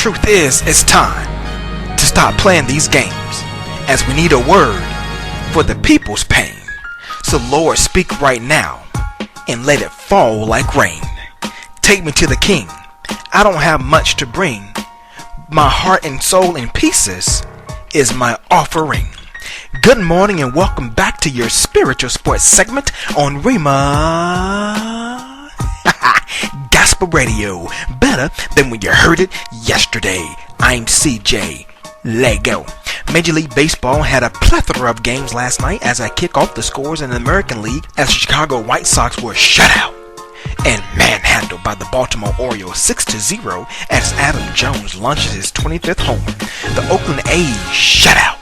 truth is, it's time to stop playing these games, as we need a word for the people's pain. So Lord, speak right now and let it fall like rain. Take me to the King. I don't have much to bring. My heart and soul in pieces is my offering. Good morning and welcome back to your spiritual sports segment on Rhema Gospel Radio. Better than when you heard it yesterday. I'm CJ. Lego. Major League Baseball had a plethora of games last night as I kick off the scores in the American League as the Chicago White Sox were shut out and manhandled by the Baltimore Orioles 6-0 as Adam Jones launches his 25th homer. The Oakland A's shut out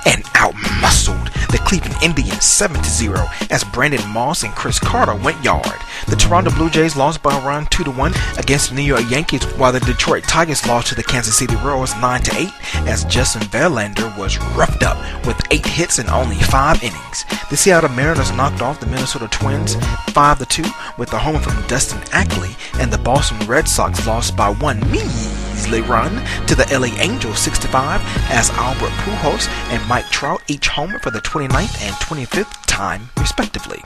and out-muscled the Cleveland Indians 7-0 as Brandon Moss and Chris Carter went yard. The Toronto Blue Jays lost by a run 2-1 against the New York Yankees, while the Detroit Tigers lost to the Kansas City Royals 9-8 as Justin Verlander was roughed up with 8 hits in only 5 innings. The Seattle Mariners knocked off the Minnesota Twins 5-2 with a homer from Dustin Ackley, and the Boston Red Sox lost by one measly run to the LA Angels 6-5 as Albert Pujols and Mike Trout each homer for the 29th and 25th time respectively.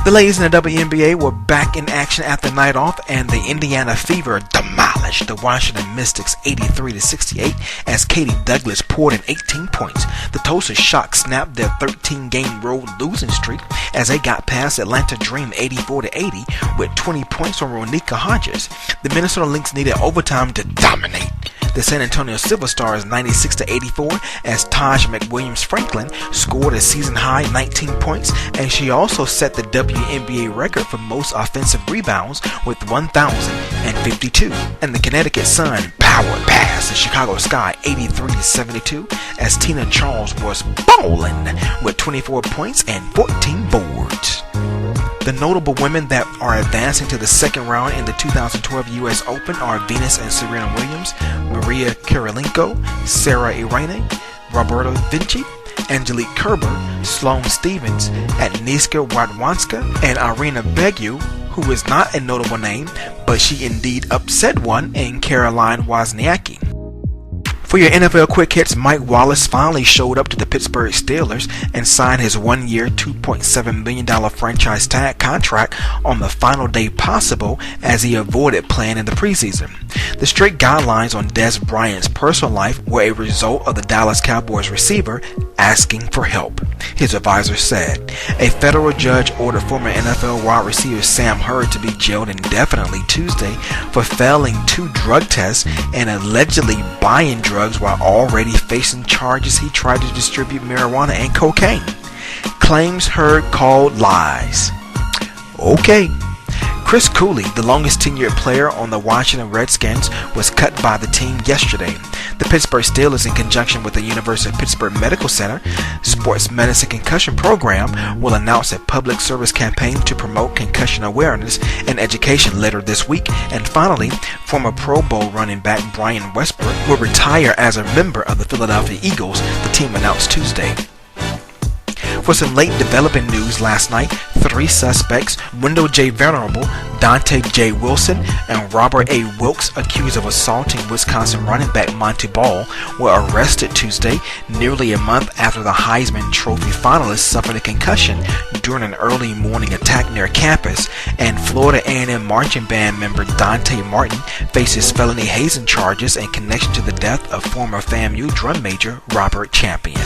The ladies in the WNBA were back in action after the night off, and the Indiana Fever demolished the Washington Mystics 83-68 as Katie Douglas poured in 18 points. The Tulsa Shock snapped their 13-game road losing streak as they got past Atlanta Dream 84-80 with 20 points from Ronika Hodges. The Minnesota Lynx needed overtime to dominate the San Antonio Silver Stars 96-84 as Taj McWilliams-Franklin scored a season-high 19 points, and she also set the WNBA record for most offensive rebounds with 1,052. And the Connecticut Sun powered past the Chicago Sky 83-72 as Tina Charles was ballin' with 24 points and 14 boards. The notable women that are advancing to the second round in the 2012 US Open are Venus and Serena Williams, Maria Kirilenko, Sarah Irene, Roberta Vinci, Angelique Kerber, Sloane Stephens, Agnieszka Radwanska, and Irina Begu, who is not a notable name, but she indeed upset one in Caroline Wozniacki. For your NFL quick hits, Mike Wallace finally showed up to the Pittsburgh Steelers and signed his one-year, $2.7 million franchise tag contract on the final day possible as he avoided playing in the preseason. The strict guidelines on Des Bryant's personal life were a result of the Dallas Cowboys receiver asking for help. His advisor said a federal judge ordered former NFL wide receiver Sam Hurd to be jailed indefinitely Tuesday for failing 2 drug tests and allegedly buying drugs while already facing charges he tried to distribute marijuana and cocaine. Claims Hurd called lies. Okay. Chris Cooley, the longest tenured player on the Washington Redskins, was cut by the team yesterday. The Pittsburgh Steelers, in conjunction with the University of Pittsburgh Medical Center Sports Medicine Concussion Program, will announce a public service campaign to promote concussion awareness and education later this week. And finally, former Pro Bowl running back Brian Westbrook will retire as a member of the Philadelphia Eagles, the team announced Tuesday. For some late developing news last night, 3 suspects, Wendell J. Venerable, Dante J. Wilson, and Robert A. Wilkes, accused of assaulting Wisconsin running back Monte Ball, were arrested Tuesday, nearly a month after the Heisman Trophy finalist suffered a concussion during an early morning attack near campus, and Florida A&M marching band member Dante Martin faces felony hazing charges in connection to the death of former FAMU drum major Robert Champion.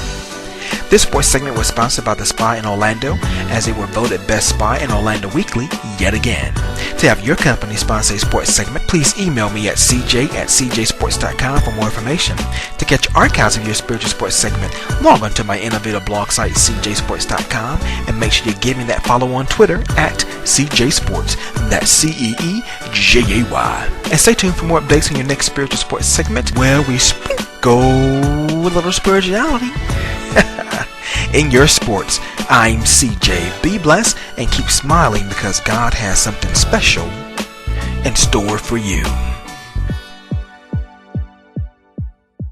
This sports segment was sponsored by The Spy in Orlando, as they were voted Best Spy in Orlando Weekly yet again. To have your company sponsor a sports segment, please email me at cj@cjsports.com for more information. To catch archives of your spiritual sports segment, log on to my innovative blog site cjsports.com and make sure you give me that follow on Twitter at cjsports. That's CEEJAY. And stay tuned for more updates on your next spiritual sports segment, where we sprinkle a little spirituality in your sports. I'm CJ. Be blessed and keep smiling, because God has something special in store for you.